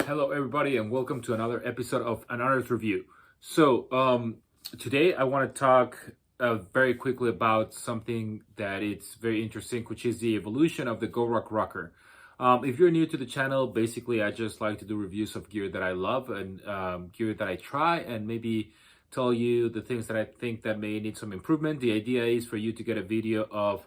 Hello everybody and welcome to another episode of An Honest Review. Today I want to talk very quickly about something that it's very interesting, which is the evolution of the GORUCK Rucker. If you're new to the channel, basically I just like to do reviews of gear that I love and gear that I try, and maybe tell you the things that I think that may need some improvement. The idea is for you to get a video of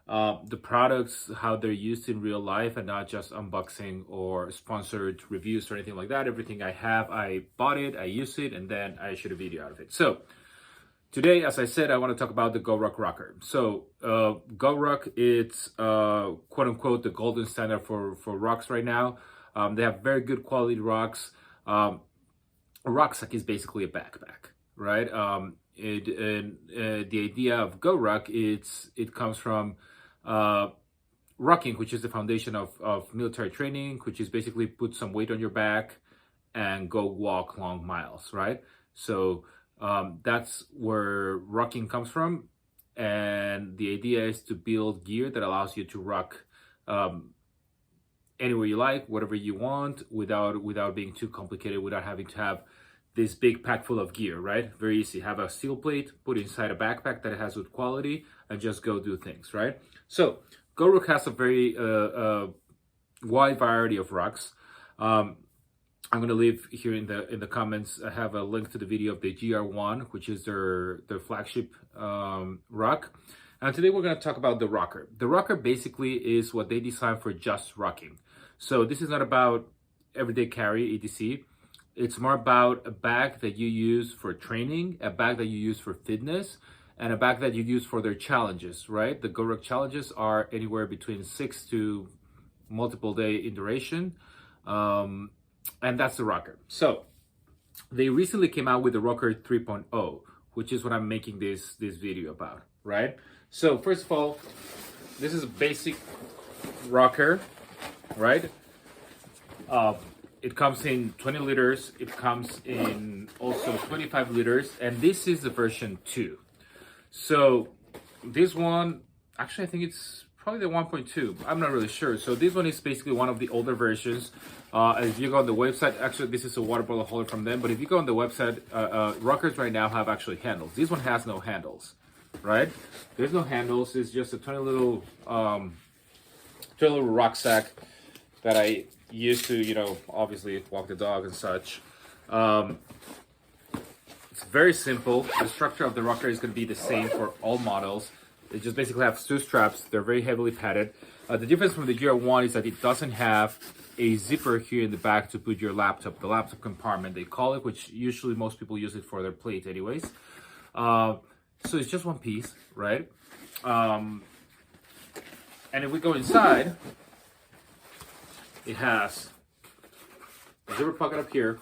the products, how they're used in real life, and not just unboxing or sponsored reviews or anything like that. Everything I have, I bought it, I use it, and then I shoot a video out of it. So today, as I said, I want to talk about the GORUCK Rucker. So GORUCK, it's quote unquote the golden standard for rocks right now. They have very good quality rocks. A rucksack is basically a backpack, right? The idea of GORUCK, it comes from rucking, which is the foundation of military training, which is basically put some weight on your back and go walk long miles, right? So that's where rucking comes from, and the idea is to build gear that allows you to ruck anywhere you like, whatever you want, without being too complicated, without having to have this big pack full of gear, right? Very easy. Have a steel plate, put it inside a backpack that has good quality, and just go do things, right? So GORUCK has a very wide variety of rucks. I'm gonna leave here in the comments. I have a link to the video of the GR1, which is their flagship ruck. And today we're gonna talk about the Rucker. The Rucker basically is what they designed for just rucking. So this is not about everyday carry, etc. It's more about a bag that you use for training, a bag that you use for fitness, and a bag that you use for their challenges, right? The GORUCK challenges are anywhere between 6 to multiple day in duration. And that's the Rucker. So they recently came out with the Rucker 3.0, which is what I'm making this video about, right? So first of all, this is a basic Rucker, right? It comes in 20 liters. It comes in also 25 liters. And this is the version 2. So this one, actually, I think it's probably the 1.2. I'm not really sure. So this one is basically one of the older versions. If you go on the website, actually, this is a water bottle holder from them. But if you go on the website, Ruckers right now have actually handles. This one has no handles, right? There's no handles. It's just a tiny little rucksack that I used to, obviously walk the dog and such. It's very simple. The structure of the Rucker is going to be the same for all models. They just basically have 2 straps. They're very heavily padded. The difference from the GR1 is that it doesn't have a zipper here in the back to put your laptop, the laptop compartment they call it, which usually most people use it for their plate anyways. So it's just one piece, right? And if we go inside, it has a zipper pocket up here,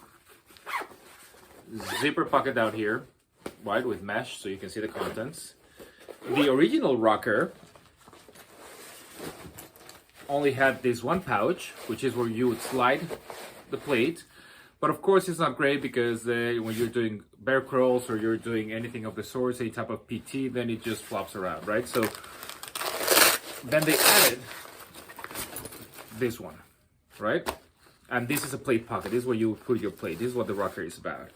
zipper pocket down here, right, with mesh so you can see the contents. The original Rucker only had this one pouch, which is where you would slide the plate. But of course, it's not great because when you're doing bear crawls or you're doing anything of the sort, any type of PT, then it just flops around, right? So then they added this one, right? And this is a plate pocket. This is where you put your plate. This is what the Rucker is about.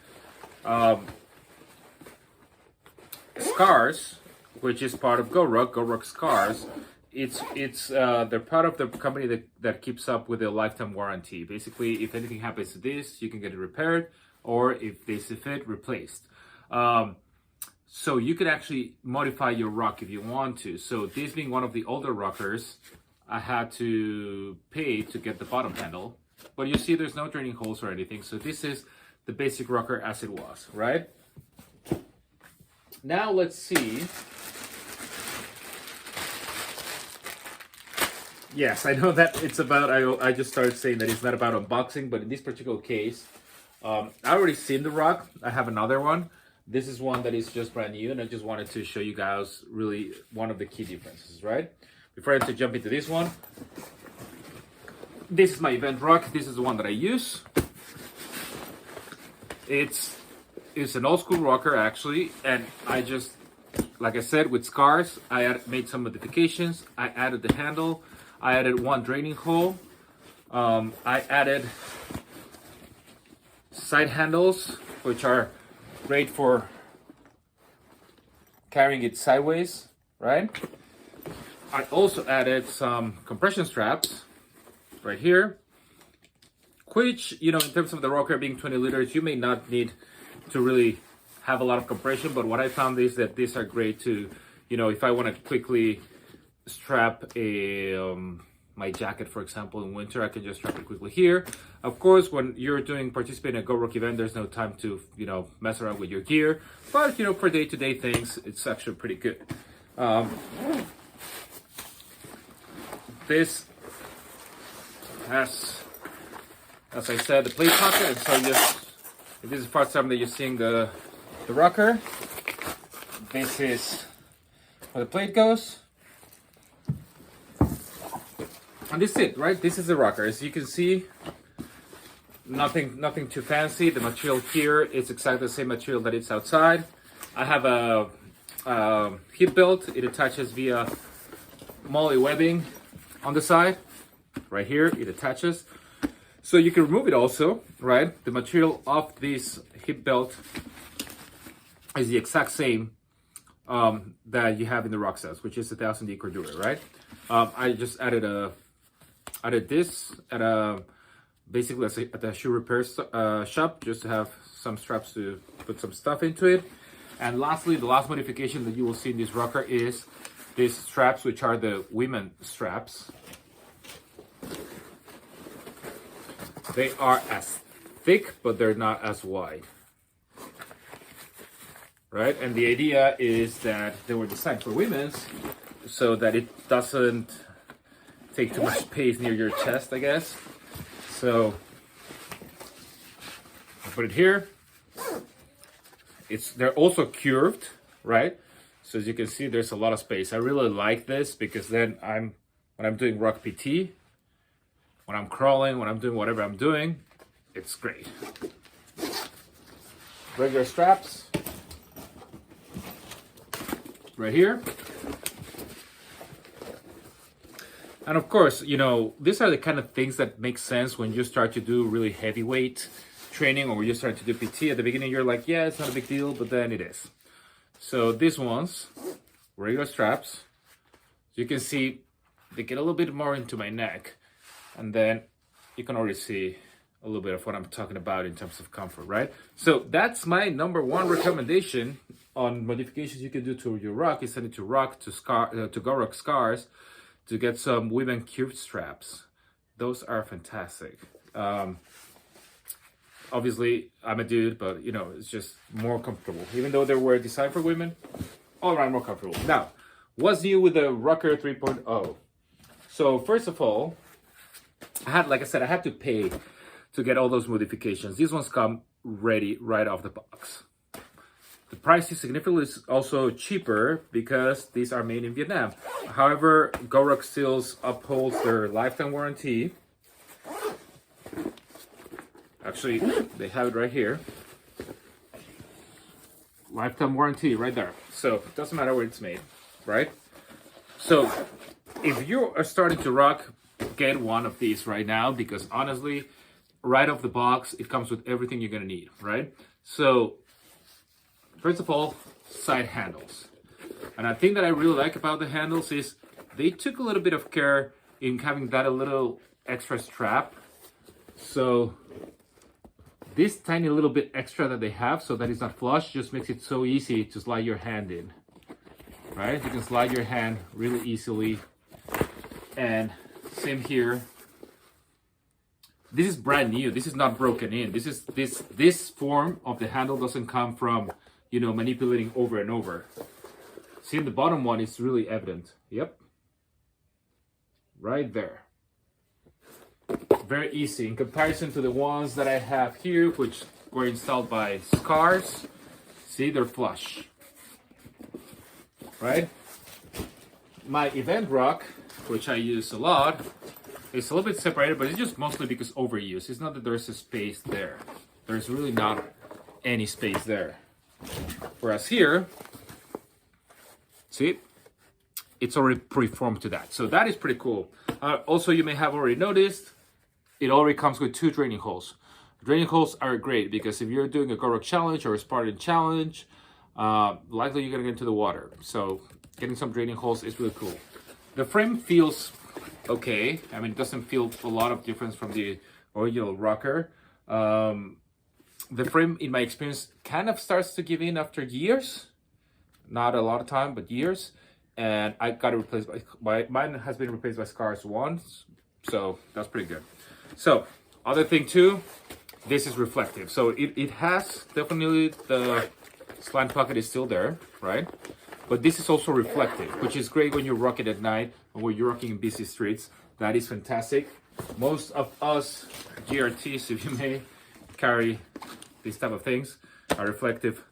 Scars, which is part of GORUCK Scars, they're part of the company that keeps up with the lifetime warranty. Basically, if anything happens to this, you can get it repaired, or if they see fit, replaced. So you could actually modify your ruck if you want to. So this being one of the older Ruckers, I had to pay to get the bottom handle, but you see there's no draining holes or anything. So this is the basic Rucker as it was, right? Now let's see. Yes, I know that it's about, I just started saying that it's not about unboxing, but in this particular case, I already seen the ruck. I have another one. This is one that is just brand new, and I just wanted to show you guys really one of the key differences, right? Before I jump into this one, this is my event ruck. This is the one that I use. It's an old school Rucker actually, and I just, like I said, with Scars, I made some modifications. I added the handle. I added one draining hole. I added side handles, which are great for carrying it sideways, right? I also added some compression straps right here, which, you know, in terms of the Rucker being 20 liters, you may not need to really have a lot of compression, but what I found is that these are great to, you know, if I want to quickly strap a my jacket, for example, in winter, I can just strap it quickly here. Of course, when you're participating in a GORUCK event, there's no time to, you know, mess around with your gear, but, you know, for day-to-day things, it's actually pretty good. This has, as I said, the plate pocket, and so just, if this is the first time that you're seeing the Rucker, this is where the plate goes. And this is it, right? This is the Rucker. As you can see, nothing too fancy. The material here is exactly the same material that it's outside. I have a hip belt. It attaches via moly webbing on the side. Right here, it attaches. So you can remove it also, right? The material of this hip belt is the exact same that you have in the Rucksack, which is 1000D Cordura, right? I just added this at basically at a shoe repair shop, just to have some straps to put some stuff into it. And lastly, the last modification that you will see in this Rucker is these straps, which are the women straps. They are as thick, but they're not as wide, right? And the idea is that they were designed for women's so that it doesn't take too much space near your chest, I guess. So I put it here. They're also curved, right? So as you can see, there's a lot of space. I really like this because then when I'm doing Ruck PT, when I'm crawling, when I'm doing whatever I'm doing, it's great. Regular straps right here. And of course, you know, these are the kind of things that make sense when you start to do really heavyweight training, or when you start to do PT. At the beginning, you're like, yeah, it's not a big deal, but then it is. So these ones, regular straps, you can see they get a little bit more into my neck. And then you can already see a little bit of what I'm talking about in terms of comfort, right? So that's my #1 recommendation on modifications you can do to your Ruck, is send it to GORUCK Scars, to get some women curved straps. Those are fantastic. Obviously, I'm a dude, but you know, it's just more comfortable. Even though they were designed for women, all around more comfortable. Now, what's new with the Rucker 3.0? So first of all, like I said, I had to pay to get all those modifications. These ones come ready right off the box. The price is significantly also cheaper because these are made in Vietnam. However, GORUCK still upholds their lifetime warranty. Actually, they have it right here. Lifetime warranty right there. So it doesn't matter where it's made, right? So if you are starting to rock, get one of these right now, because honestly, right off the box, it comes with everything you're gonna need, right? So first of all, side handles. And I think that I really like about the handles is they took a little bit of care in having that a little extra strap. So this tiny little bit extra that they have, so that it's not flush, just makes it so easy to slide your hand in, right? You can slide your hand really easily. And same here. This is brand new. This is not broken in. This form of the handle doesn't come from, you know, manipulating over and over. See, in the bottom one, it's really evident. Yep. Right there. Very easy in comparison to the ones that I have here, which were installed by Scars. See, they're flush. Right? My event Ruck, which I use a lot, it's a little bit separated, but it's just mostly because overuse. It's not that there's a space there. There's really not any space there. Whereas here, see, it's already preformed to that. So that is pretty cool. Also, you may have already noticed, it already comes with 2 draining holes. Draining holes are great because if you're doing a GORUCK challenge or a Spartan challenge, likely you're gonna get into the water. So getting some draining holes is really cool. The frame feels okay. I mean, it doesn't feel a lot of difference from the original Rucker. The frame, in my experience, kind of starts to give in after years. Not a lot of time, but years. And I got it replaced by mine has been replaced by Scars once. So that's pretty good. So other thing too, this is reflective. So it has definitely the slant pocket is still there, right? But this is also reflective, which is great when you're rocking at night or when you're rocking in busy streets. That is fantastic. Most of us GRTs, if you may, carry these type of things, a reflective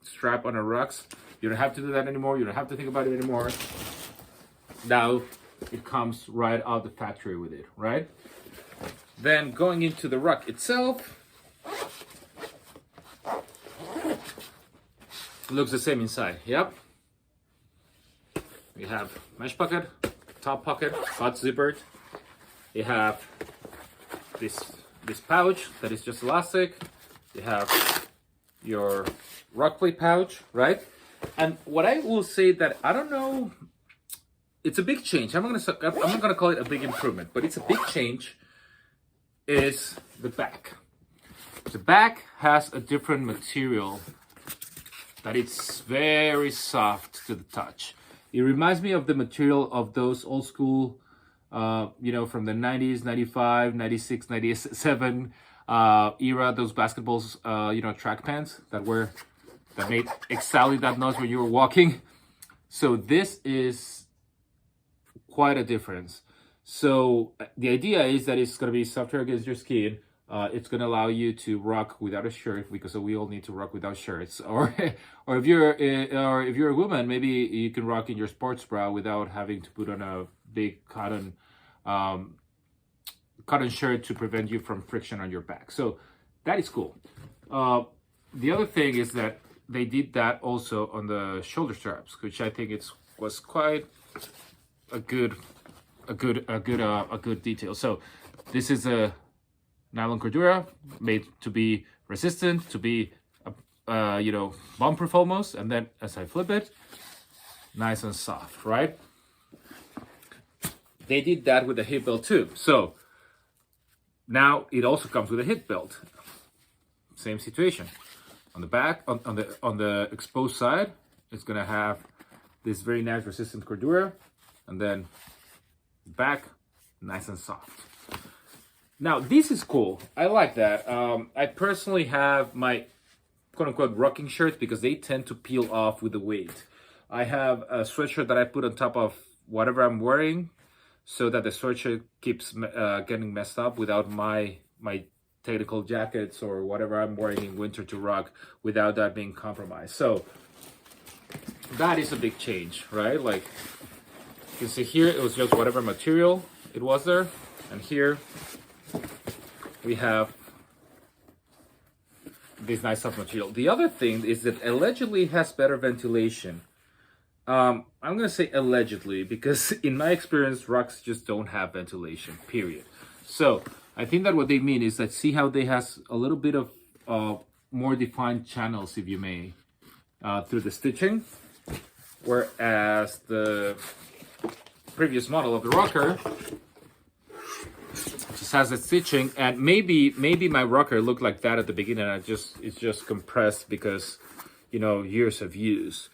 strap on our rucks. You don't have to do that anymore. You don't have to think about it anymore. Now it comes right out the factory with it, right? Then going into the ruck itself, looks the same inside. Yep. We have mesh pocket, top pocket, hot zippered. You have this pouch that is just elastic. You have your ruck plate pouch, right? And what I will say that I don't know, it's a big change. I'm not gonna call it a big improvement, but it's a big change. Is the back. The back has a different material that it's very soft to the touch. It reminds me of the material of those old school, from the 90s, 95, 96, 97 era, those basketballs, track pants that made exactly that noise when you were walking. So this is quite a difference. So the idea is that it's going to be softer against your skin. It's going to allow you to rock without a shirt, because we all need to rock without shirts. Or if you're a woman, maybe you can rock in your sports bra without having to put on a big cotton shirt to prevent you from friction on your back. So that is cool. The other thing is that they did that also on the shoulder straps, which I think was quite a good detail. So this is a nylon cordura made to be resistant, to be bomb proof almost. And then as I flip it, nice and soft, right? They did that with the hip belt too. So now it also comes with a hip belt. Same situation. On the back, on the exposed side, it's gonna have this very nice resistant cordura, and then back, nice and soft. Now this is cool. I like that. I personally have my quote-unquote rocking shirts because they tend to peel off with the weight. I have a sweatshirt that I put on top of whatever I'm wearing, so that the sweatshirt keeps getting messed up without my technical jackets or whatever I'm wearing in winter to rock, without that being compromised. So that is a big change, right? Like you can see here, it was just whatever material it was there, and here we have this nice soft material. The other thing is that allegedly has better ventilation. I'm gonna say allegedly because in my experience, rucks just don't have ventilation, period. So I think that what they mean is that, see how they has a little bit of more defined channels, if you may, through the stitching, whereas the previous model of the Rucker just has the stitching, and maybe my Rucker looked like that at the beginning, and it's just compressed because years of use.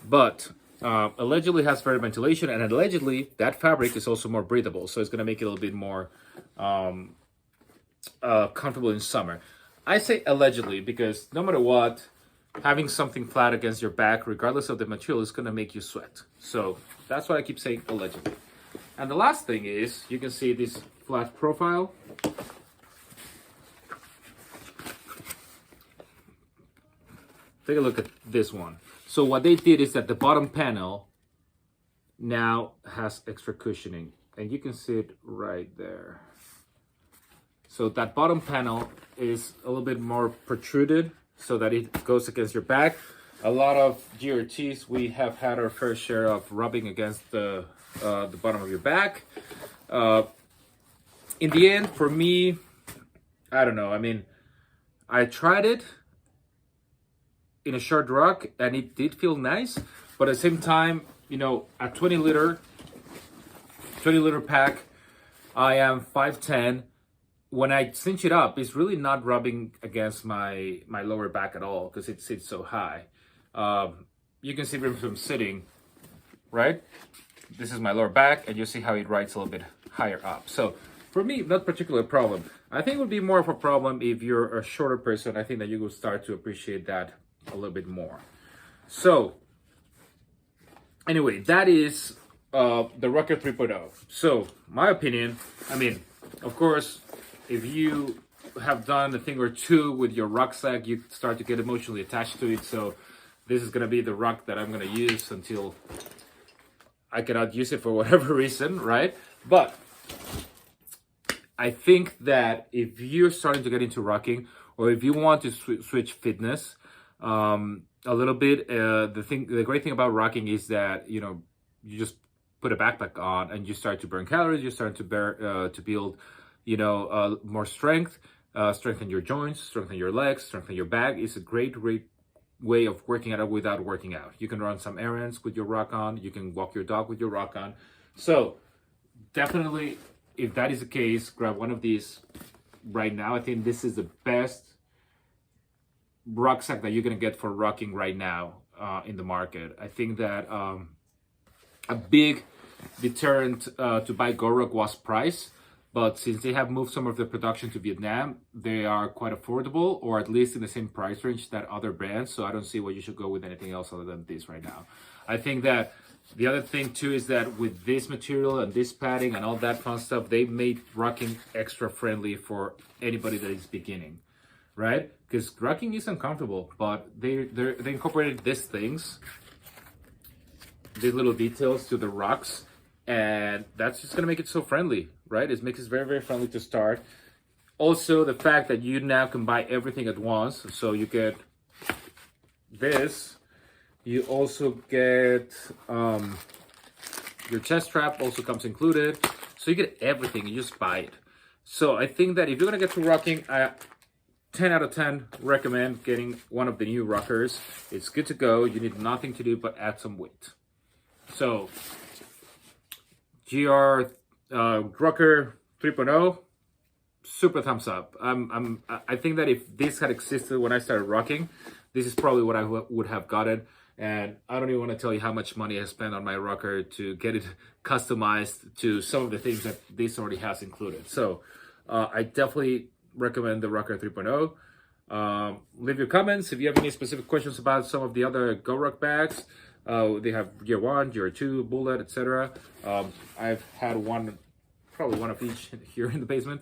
But allegedly has better ventilation, and allegedly that fabric is also more breathable, so it's going to make it a little bit more comfortable in summer. I say allegedly because no matter what, having something flat against your back, regardless of the material, is going to make you sweat. So that's why I keep saying allegedly. And the last thing is, you can see this flat profile. Take a look at this one. So what they did is that the bottom panel now has extra cushioning, and you can see it right there. So that bottom panel is a little bit more protruded so that it goes against your back. A lot of GRTs, we have had our fair share of rubbing against the bottom of your back. In the end, for me, I don't know. I mean, I tried it in a short ruck and it did feel nice, but at the same time, you know, a 20 liter pack, I am 5'10". When I cinch it up, it's really not rubbing against my lower back at all because it sits so high. You can see from sitting, right? This is my lower back, and you see how it rides a little bit higher up. So for me, not particular problem. I think it would be more of a problem if you're a shorter person. I think that you will start to appreciate that a little bit more. So anyway, that is the Rucker 3.0. So my opinion, I mean, of course, if you have done a thing or two with your rucksack, you start to get emotionally attached to it. So this is gonna be the ruck that I'm gonna use until I cannot use it for whatever reason, right? But I think that if you're starting to get into rucking, or if you want to switch fitness a little bit, the great thing about rucking is that, you know, you just put a backpack on and you start to burn calories. You start to build, you know, more strength, strengthen your joints, strengthen your legs, strengthen your back. It's a great way of working out without working out. You can run some errands with your ruck on. You can walk your dog with your ruck on. So definitely, if that is the case, grab one of these right now. I think this is the best rucksack that you're gonna get for rucking right now in the market. I think that a big deterrent to buy GORUCK was price. But since they have moved some of their production to Vietnam, they are quite affordable, or at least in the same price range that other brands. So I don't see why you should go with anything else other than this right now. I think that the other thing too is that with this material and this padding and all that fun stuff, they made rucking extra friendly for anybody that is beginning, right? Because rucking is uncomfortable, but they incorporated these things, these little details to the rucks, and that's just gonna make it so friendly, right? It makes it very, very friendly to start. Also, the fact that you now can buy everything at once, so you get this, you also get your chest strap also comes included, so you get everything, you just buy it. So I think that if you're gonna get to rucking, 10 out of 10 recommend getting one of the new Ruckers. It's good to go. You need nothing to do but add some weight. So Rucker 3.0, super thumbs up. I think that if this had existed when I started rucking, this is probably what I would have gotten. And I don't even want to tell you how much money I spent on my Rucker to get it customized to some of the things that this already has included. So I definitely recommend the Rucker 3.0. Leave your comments if you have any specific questions about some of the other GORUCK bags. They have Gear 1, Gear 2, Bullet, etc. I've had probably one of each here in the basement.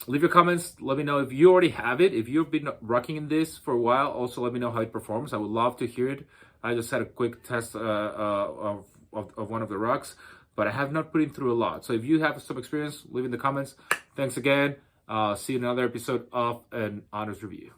Leave your comments. Let me know if you already have it. If you've been rucking in this for a while, also let me know how it performs. I would love to hear it. I just had a quick test of one of the rucks, but I have not put it through a lot. So if you have some experience, leave in the comments. Thanks again. See you in another episode of an honest review.